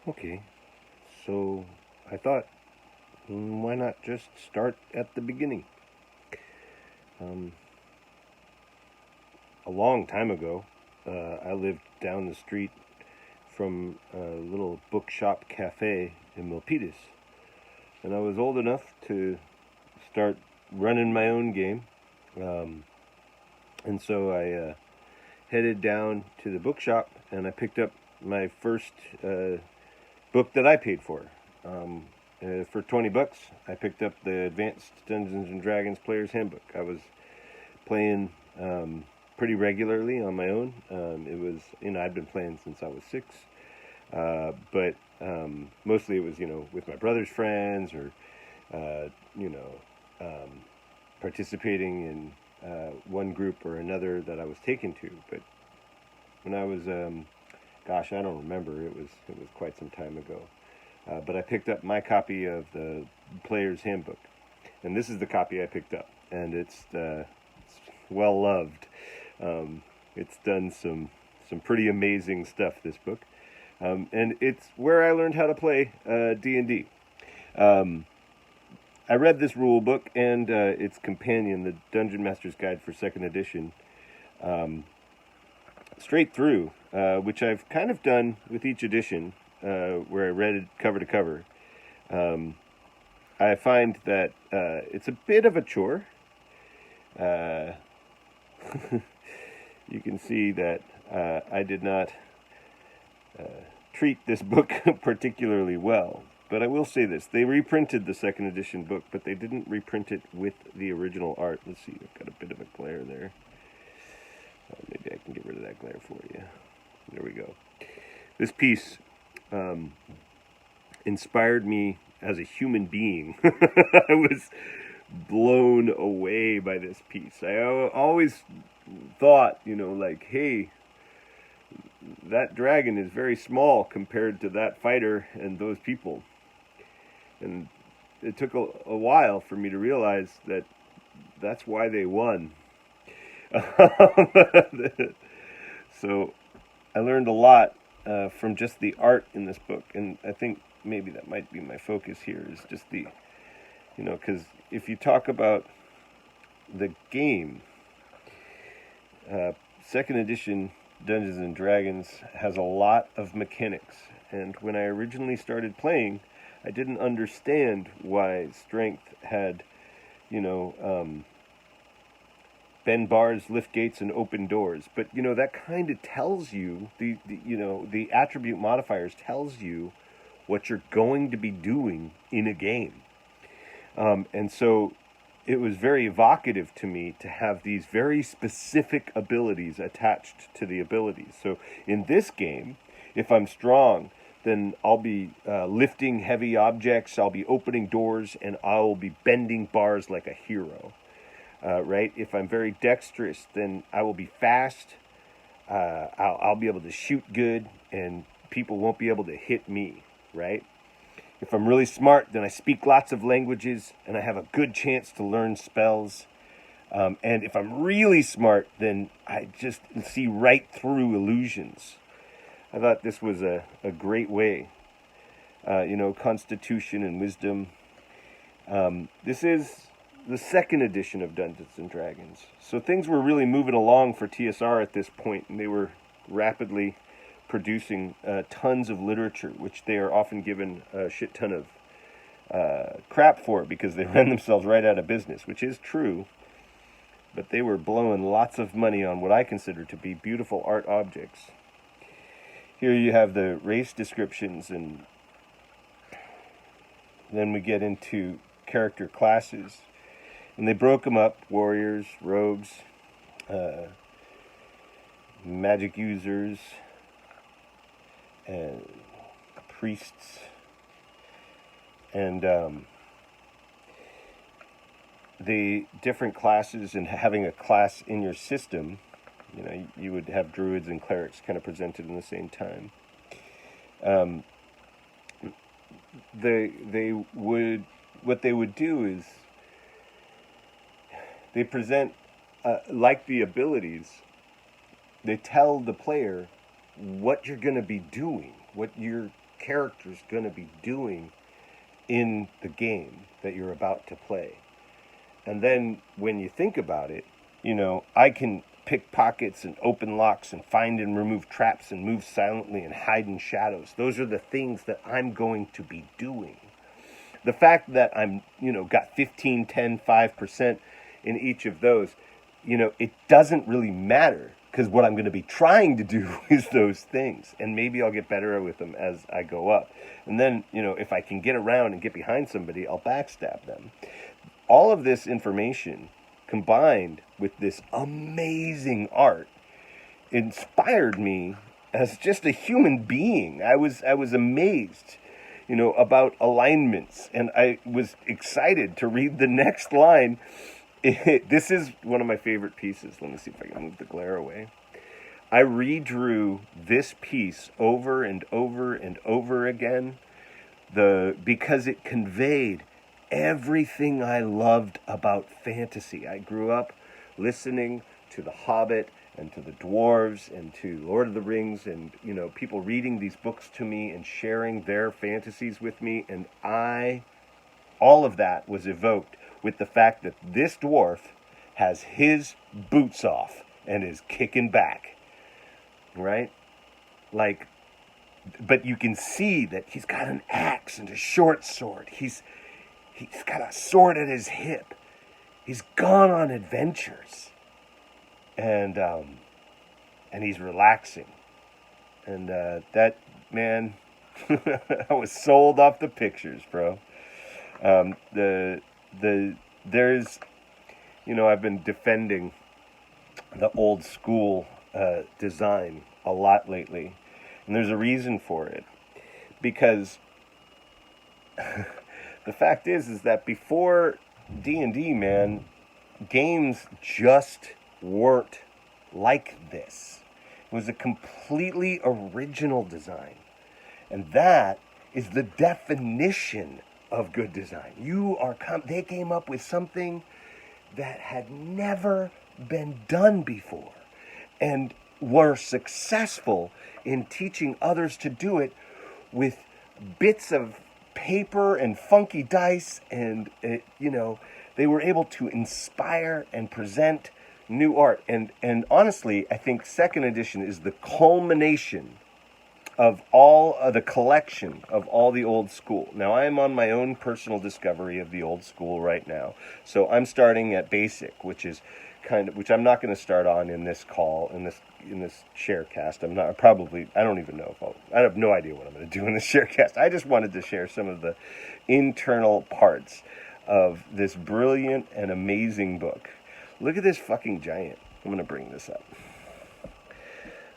Okay, so I thought, why not just start at the beginning? Um, a long time ago, I lived down the street from a little bookshop cafe in Milpitas, and I was old enough to start running my own game. Um, and so I headed down to the bookshop and I picked up my first book that I paid for. For $20, I picked up the Advanced Dungeons and Dragons Player's Handbook. I was playing pretty regularly on my own. It was, I'd been playing since I was 6, but mostly it was, with my brother's friends or, uh, you know, um, participating in one group or another that I was taken to. But when I was, gosh, I don't remember. It was quite some time ago. But I picked up my copy of the Player's Handbook, and this is the copy I picked up, and it's well loved. It's done some pretty amazing stuff. This book, and it's where I learned how to play D&D. Um, I read this rule book and its companion, the Dungeon Master's Guide for Second Edition, um, straight through, which I've kind of done with each edition, where I read it cover to cover. Um, I find that it's a bit of a chore. Uh, you can see that I did not uh, treat this book particularly well. But I will say this. They reprinted the second edition book, but they didn't reprint it with the original art. Let's see, I've got a bit of a glare there. Maybe I can get rid of that glare for you. There we go. This piece um, inspired me as a human being. I was blown away by this piece. I always thought, like, hey, that dragon is very small compared to that fighter and those people. And it took a while for me to realize that that's why they won. So I learned a lot from just the art in this book, and I think maybe that might be my focus here is just because if you talk about the game, second edition Dungeons and Dragons has a lot of mechanics, and when I originally started playing, I didn't understand why strength had, bend bars, lift gates, and open doors. But that kind of tells you the attribute modifiers tells you what you're going to be doing in a game, and so it was very evocative to me to have these very specific abilities attached to the abilities. So in this game, if I'm strong, then I'll be lifting heavy objects, I'll be opening doors, and I'll be bending bars like a hero. Right? If I'm very dexterous, then I will be fast. I'll be able to shoot good, and people won't be able to hit me. Right? If I'm really smart, then I speak lots of languages, and I have a good chance to learn spells. And if I'm really smart, then I just see right through illusions. I thought this was a great way. Constitution and wisdom. This is the second edition of Dungeons and Dragons. So things were really moving along for TSR at this point, and they were rapidly producing tons of literature, which they are often given a shit ton of crap for because they ran themselves right out of business, which is true. But they were blowing lots of money on what I consider to be beautiful art objects. Here you have the race descriptions, and then we get into character classes. And they broke them up: warriors, rogues, magic users, and priests. And the different classes, and having a class in your system, you would have druids and clerics kind of presented in the same time. What they would do is they present, like the abilities, they tell the player what you're going to be doing, what your character's going to be doing in the game that you're about to play. And then when you think about it, I can pick pockets and open locks and find and remove traps and move silently and hide in shadows. Those are the things that I'm going to be doing. The fact that I'm, got 15, 10, 5% in each of those, it doesn't really matter, because what I'm going to be trying to do is those things. And maybe I'll get better with them as I go up. And then, if I can get around and get behind somebody, I'll backstab them. All of this information combined with this amazing art inspired me as just a human being. I was amazed, about alignments, and I was excited to read the next line. This is one of my favorite pieces. Let me see if I can move the glare away. I redrew this piece over and over and over again, because it conveyed everything I loved about fantasy. I grew up listening to The Hobbit and to the Dwarves and to Lord of the Rings, and people reading these books to me and sharing their fantasies with me, and all of that was evoked with the fact that this dwarf has his boots off and is kicking back, right? But you can see that he's got an axe and a short sword. He's got a sword at his hip. He's gone on adventures, and he's relaxing. And that, man, I was sold off the pictures, bro. There's, I've been defending the old school design a lot lately, and there's a reason for it, because the fact is that before D&D, man, games just weren't like this. It was a completely original design, and that is the definition of good design. They came up with something that had never been done before, and were successful in teaching others to do it with bits of paper and funky dice, and they were able to inspire and present new art. And honestly, I think second edition is the culmination of all of the collection of all the old school. Now, I am on my own personal discovery of the old school right now, so I'm starting at basic, which I'm not going to start on in this call, in this sharecast. I don't even know I have no idea what I'm going to do in this sharecast. I just wanted to share some of the internal parts of this brilliant and amazing book. Look at this fucking giant. I'm going to bring this up.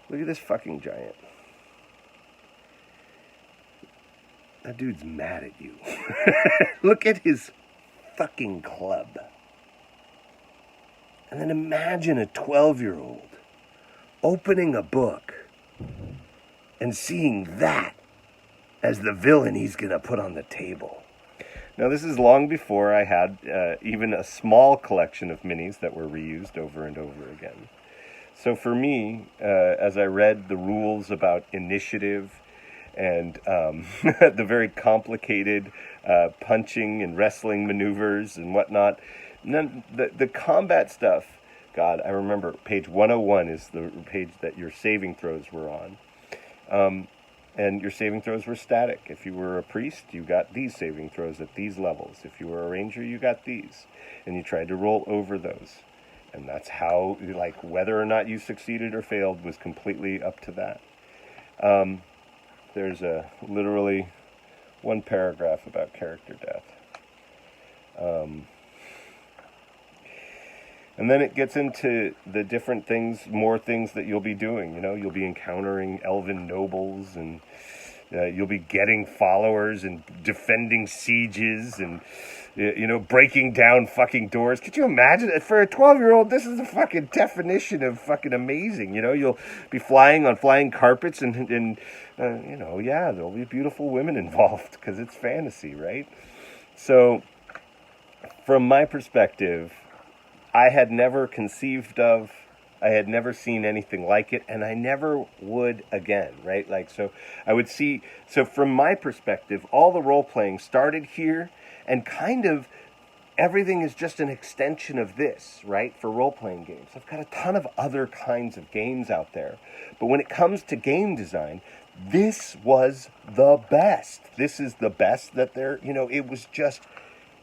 Look at this fucking giant. That dude's mad at you. Look at his fucking club. And then imagine a 12-year-old opening a book and seeing that as the villain he's going to put on the table. Now, this is long before I had even a small collection of minis that were reused over and over again. So for me, as I read the rules about initiative and the very complicated punching and wrestling maneuvers and whatnot, the combat stuff, God, I remember page 101 is the page that your saving throws were on. And your saving throws were static. If you were a priest, you got these saving throws at these levels. If you were a ranger, you got these. And you tried to roll over those. And that's how, whether or not you succeeded or failed was completely up to that. There's literally one paragraph about character death. And then it gets into the different things, more things that you'll be doing. You'll be encountering elven nobles, and you'll be getting followers and defending sieges and, breaking down fucking doors. Could you imagine? For a 12-year-old, this is the fucking definition of fucking amazing. You'll be flying on flying carpets and there'll be beautiful women involved because it's fantasy, right? So, from my perspective, I had never conceived of, I had never seen anything like it, and I never would again, right? Like, so I would see, so from my perspective, all the role-playing started here, and kind of everything is just an extension of this, right, for role-playing games. I've got a ton of other kinds of games out there, but when it comes to game design, this was the best. This is the best that there, it was just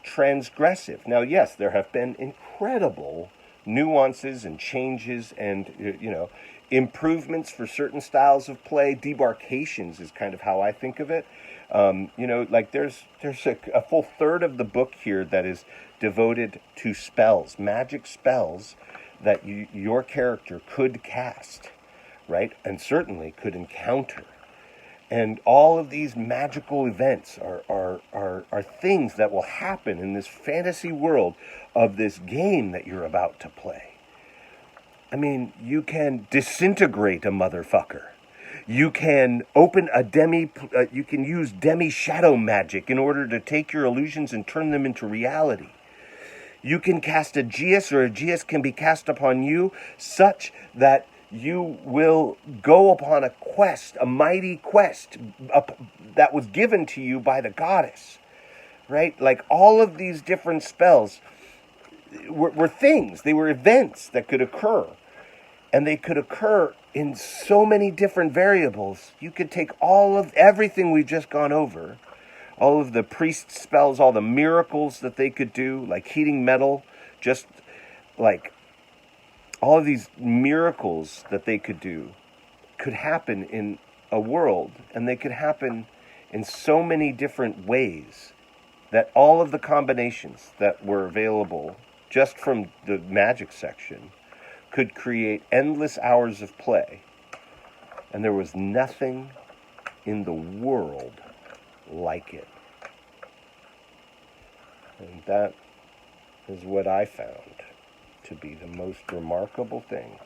transgressive. Now, yes, there have been incredible nuances and changes and, improvements for certain styles of play. Debarcations is kind of how I think of it. Like there's a full third of the book here that is devoted to spells, magic spells that your character could cast, right? And certainly could encounter. And all of these magical events are things that will happen in this fantasy world of this game that you're about to play. I mean, you can disintegrate a motherfucker. You can open you can use demi-shadow magic in order to take your illusions and turn them into reality. You can cast a Geas, or a Geas can be cast upon you such that you will go upon a quest, a mighty quest that was given to you by the goddess, right? Like all of these different spells were things, they were events that could occur. And they could occur in so many different variables. You could take all of everything we've just gone over, all of the priest spells, all the miracles that they could do, like heating metal, just like all of these miracles that they could do could happen in a world, and they could happen in so many different ways that all of the combinations that were available just from the magic section could create endless hours of play. And there was nothing in the world like it. And that is what I found to be the most remarkable thing